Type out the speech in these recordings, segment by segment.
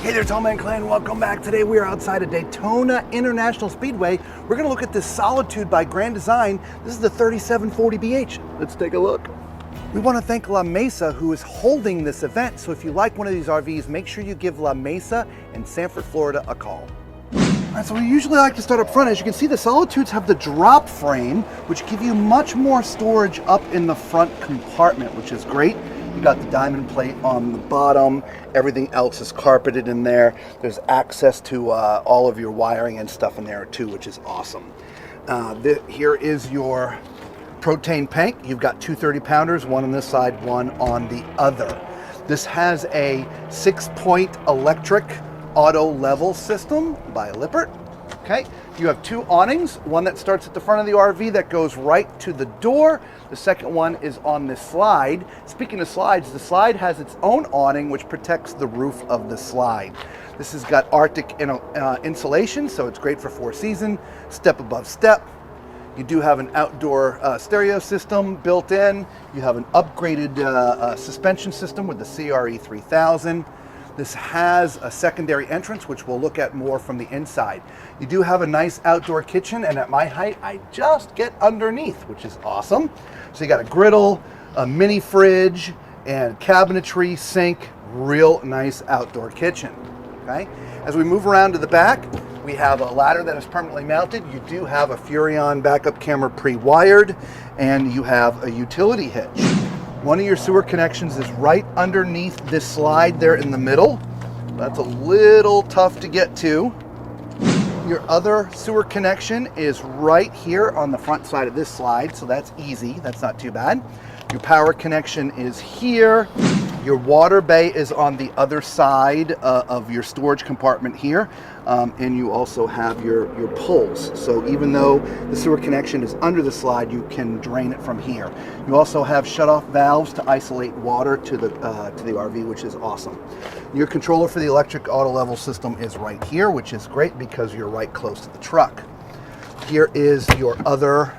Hey there, Tom and Clan. Welcome back. Today we are outside of Daytona International Speedway. We're going to look at this Solitude by Grand Design. This is the 3740BH. Let's take a look. We want to thank La Mesa, who is holding this event. So if you like one of these RVs, make sure you give La Mesa in Sanford, Florida a call. All right, so we usually like to start up front. As you can see, the Solitudes have the drop frame, which give you much more storage up in the front compartment, which is great. You got the diamond plate on the bottom. Everything else is carpeted in there. There's access to all of your wiring and stuff in there too, which is awesome. Here is your propane tank. You've got two 30-pounders, one on this side, one on the other. This has a 6-point electric auto level system by Lippert. Okay, you have two awnings, one that starts at the front of the RV that goes right to the door. The second one is on this slide. Speaking of slides, the slide has its own awning which protects the roof of the slide. This has got Arctic insulation, so it's great for 4-season, step above step. You do have an outdoor stereo system built in. You have an upgraded suspension system with the CRE 3000. This has a secondary entrance, which we'll look at more from the inside. You do have a nice outdoor kitchen, and at my height, I just get underneath, which is awesome. So you got a griddle, a mini fridge, and cabinetry, sink, real nice outdoor kitchen, okay? As we move around to the back, we have a ladder that is permanently mounted. You do have a Furrion backup camera pre-wired, and you have a utility hitch. One of your sewer connections is right underneath this slide there in the middle. That's a little tough to get to. Your other sewer connection is right here on the front side of this slide, so that's easy. That's not too bad. Your power connection is here. Your water bay is on the other side of your storage compartment here. And you also have your pulls. So even though the sewer connection is under the slide, you can drain it from here. You also have shut-off valves to isolate water to the RV, which is awesome. Your controller for the electric auto level system is right here, which is great because you're right close to the truck. Here is your other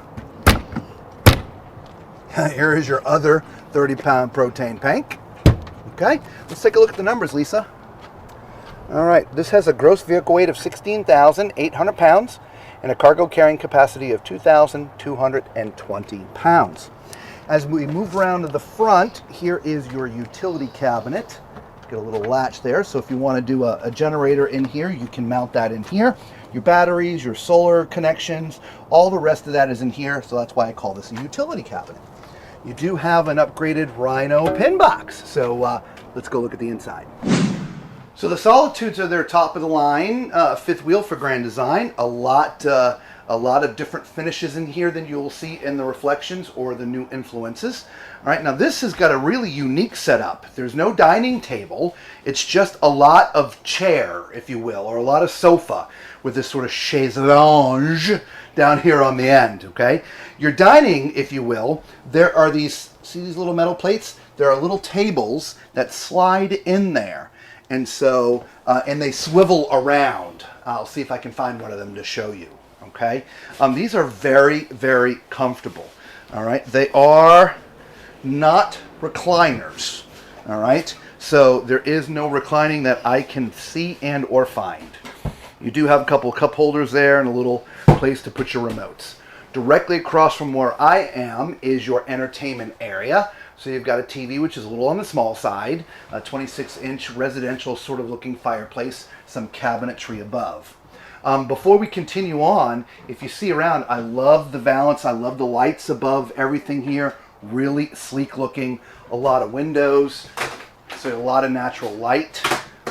30-pound propane tank. Okay, let's take a look at the numbers, Lisa. All right, this has a gross vehicle weight of 16,800 pounds and a cargo carrying capacity of 2,220 pounds. As we move around to the front, here is your utility cabinet. Get a little latch there, so if you want to do a generator in here, you can mount that in here. Your batteries, your solar connections, all the rest of that is in here, so that's why I call this a utility cabinet. You do have an upgraded Rhino pin box, so let's go look at the inside. So the Solitudes are their top of the line, fifth wheel for Grand Design. A lot of different finishes in here than you'll see in the Reflections or the new Influences. All right, now this has got a really unique setup. There's no dining table. It's just a lot of chair, if you will, or a lot of sofa with this sort of chaise lounge down here on the end, okay? Your dining, if you will, there are these, see these little metal plates? There are little tables that slide in there. And so, and they swivel around. I'll see if I can find one of them to show you, okay? These are very, very comfortable, all right? They are not recliners, all right? So there is no reclining that I can see and or find. You do have a couple of cup holders there and a little place to put your remotes. Directly across from where I am is your entertainment area. So you've got a TV, which is a little on the small side, a 26-inch residential sort of looking fireplace, some cabinetry above. Before we continue on, if you see around, I love the valance. I love the lights above everything here. Really sleek looking, a lot of windows, so a lot of natural light.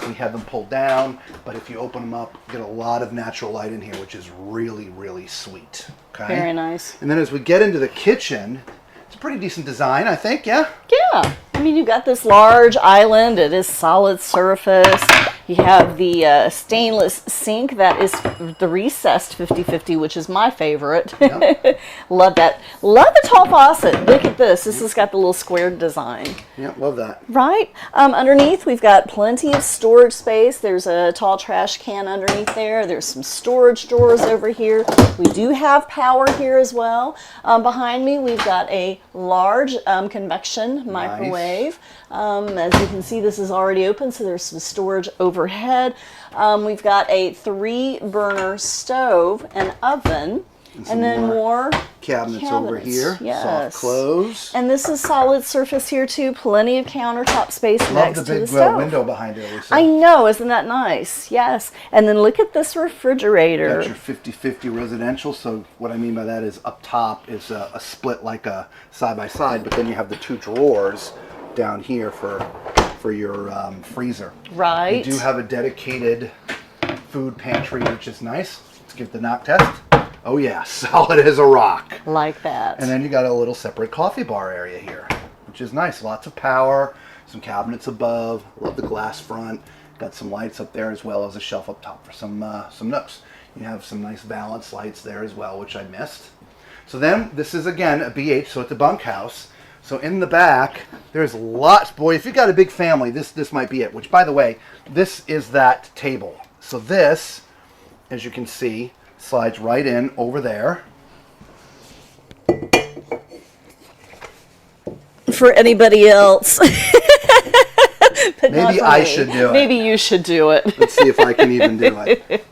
We have them pulled down, but if you open them up, you get a lot of natural light in here, which is really, really sweet. Okay? Very nice. And then as we get into the kitchen, it's a pretty decent design, I think, yeah? Yeah. I mean, you've got this large island. It is solid surface. You have the stainless sink that is the recessed 50/50, which is my favorite. Yep. Love that. Love the tall faucet. Look at this. This has got the little squared design. Yeah, love that. Right. Underneath, we've got plenty of storage space. There's a tall trash can underneath there. There's some storage drawers over here. We do have power here as well. Behind me, we've got a large convection microwave. As you can see, this is already open, so there's some storage over overhead. We've got a 3-burner stove and oven. And then more cabinets over here. Yes. Soft close. And this is solid surface here too. Plenty of countertop space next to the Love the stove. big window behind it, Lisa. I know, isn't that nice? Yes. And then look at this refrigerator. Got your 50-50 residential. So what I mean by that is up top is a split like a side-by-side, but then you have the 2 drawers down here for your freezer. Right. You do have a dedicated food pantry, which is nice. Let's give the knock test. Oh yeah, solid as a rock. Like that. And then you got a little separate coffee bar area here, which is nice. Lots of power, some cabinets above. Love the glass front. Got some lights up there as well as a shelf up top for some nooks. You have some nice valance lights there as well, which I missed. So then this is again a BH, so it's a bunkhouse. So in the back, there's lots. Boy, if you've got a big family, this might be it. Which, by the way, this is that table. So this, as you can see, slides right in over there. For anybody else. Maybe I should do it. Maybe you should do it. Let's see if I can even do it.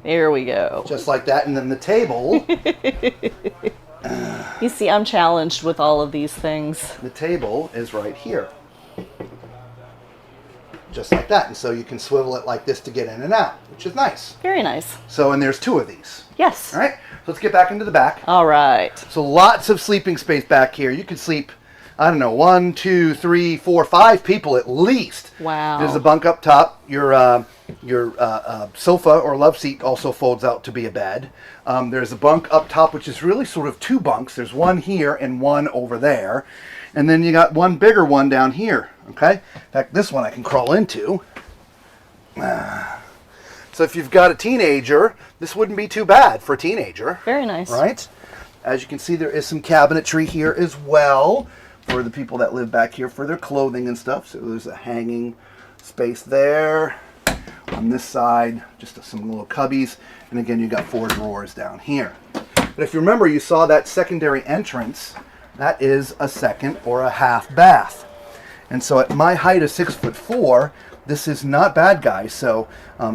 There we go. Just like that. And then the table. You see, I'm challenged with all of these things. The table is right here. Just like that. And so you can swivel it like this to get in and out, which is nice. Very nice. So, and there's 2 of these. Yes. All right. So let's get back into the back. All right. So lots of sleeping space back here. You could sleep, I don't know, 1, 2, 3, 4, 5 people at least. Wow. There's a bunk up top. Your sofa or love seat also folds out to be a bed. There's a bunk up top, which is really sort of 2 bunks. There's one here and one over there. And then you got one bigger one down here. Okay? In fact, this one I can crawl into. So if you've got a teenager, this wouldn't be too bad for a teenager. Very nice. Right? As you can see, there is some cabinetry here as well for the people that live back here for their clothing and stuff. So there's a hanging space there. On this side, just some little cubbies. And again, you got 4 drawers down here. But if you remember, you saw that secondary entrance. That is a second or a half bath. And so at my height of 6'4", this is not bad, guys. So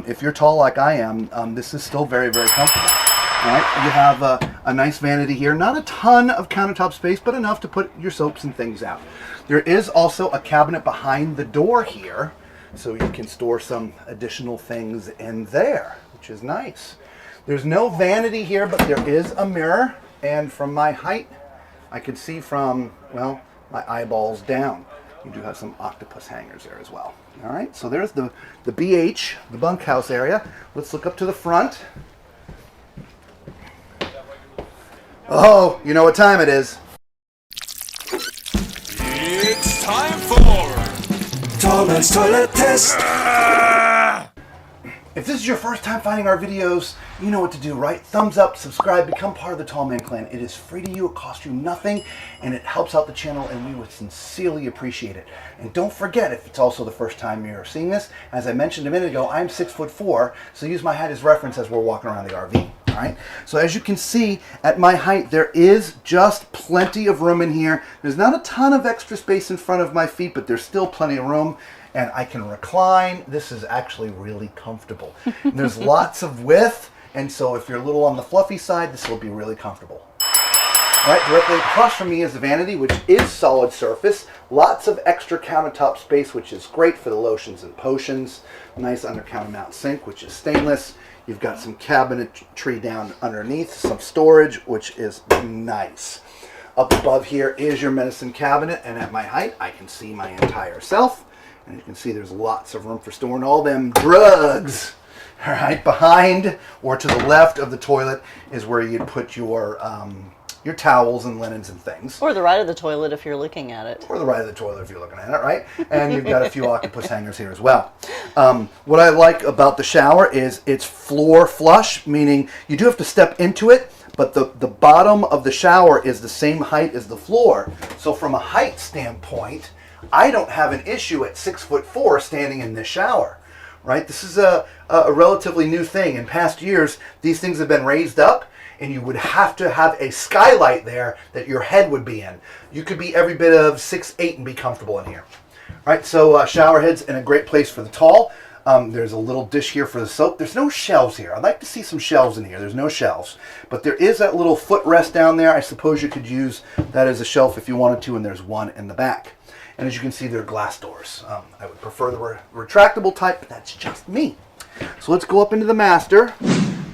if you're tall like I am, this is still very, very comfortable. All right, you have a nice vanity here. Not a ton of countertop space, but enough to put your soaps and things out. There is also a cabinet behind the door here, so you can store some additional things in there, which is nice. There's no vanity here, but there is a mirror. And from my height, I could see from, well, my eyeballs down. You do have some octopus hangers there as well. All right, so there's the BH, the bunkhouse area. Let's look up to the front. Oh, you know what time it is. It's time for Tall Man's Toilet Test. If this is your first time finding our videos, you know what to do, right? Thumbs up, subscribe, become part of the Tall Man Clan. It is free to you, it costs you nothing, and it helps out the channel, and we would sincerely appreciate it. And don't forget, if it's also the first time you're seeing this, as I mentioned a minute ago, I'm 6'4", so use my height as reference as we're walking around the RV. All right. So as you can see, at my height, there is just plenty of room in here. There's not a ton of extra space in front of my feet, but there's still plenty of room. And I can recline. This is actually really comfortable. There's lots of width, and so if you're a little on the fluffy side, this will be really comfortable. All right, directly across from me is the vanity, which is solid surface. Lots of extra countertop space, which is great for the lotions and potions. Nice under counter mount sink, which is stainless. You've got some cabinetry down underneath, some storage, which is nice. Up above here is your medicine cabinet, and at my height, I can see my entire self. And you can see there's lots of room for storing all them drugs. All right, behind or to the left of the toilet is where you'd put your towels and linens and things. Or the right of the toilet if you're looking at it. Or the right of the toilet if you're looking at it, right? And you've got a few octopus hangers here as well. What I like about the shower is it's floor flush, meaning you do have to step into it, but the bottom of the shower is the same height as the floor. So from a height standpoint, I don't have an issue at 6'4" standing in this shower, right? This is a relatively new thing. In past years, these things have been raised up, and you would have to have a skylight there that your head would be in. You could be every bit of 6'8" and be comfortable in here. All right, so shower heads in a great place for the tall. There's a little dish here for the soap. There's no shelves here. I'd like to see some shelves in here. There's no shelves. But there is that little footrest down there. I suppose you could use that as a shelf if you wanted to, and there's one in the back. And as you can see, there are glass doors. I would prefer the retractable type, but that's just me. So let's go up into the master.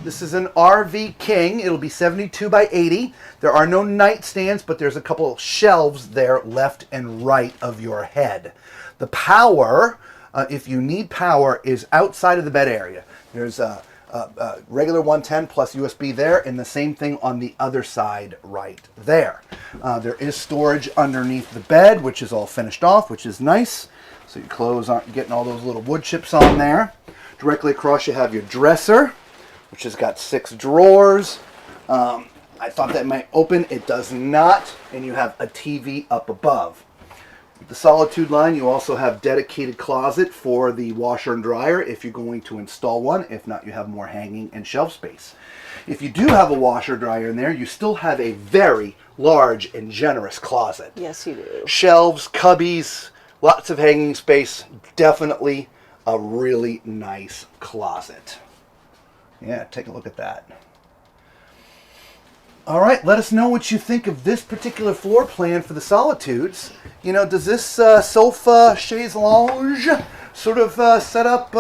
This is an RV King. It'll be 72 by 80. There are no nightstands, but there's a couple of shelves there left and right of your head. The power, if you need power, is outside of the bed area. There's a regular 110 plus USB there, and the same thing on the other side right there. There is storage underneath the bed, which is all finished off, which is nice. So your clothes aren't getting all those little wood chips on there. Directly across you have your dresser, which has got 6 drawers. I thought that might open. It does not, and you have a TV up above. The Solitude line, you also have dedicated closet for the washer and dryer if you're going to install one. If not, you have more hanging and shelf space. If you do have a washer dryer in there, you still have a very large and generous closet. Yes, you do. Shelves, cubbies, lots of hanging space. Definitely a really nice closet. Yeah, take a look at that. All right, let us know what you think of this particular floor plan for the Solitudes. You know, does this sofa chaise lounge sort of setup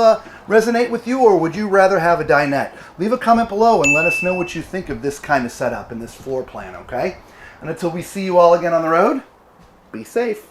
resonate with you, or would you rather have a dinette? Leave a comment below and let us know what you think of this kind of setup and this floor plan, okay? And until we see you all again on the road, be safe.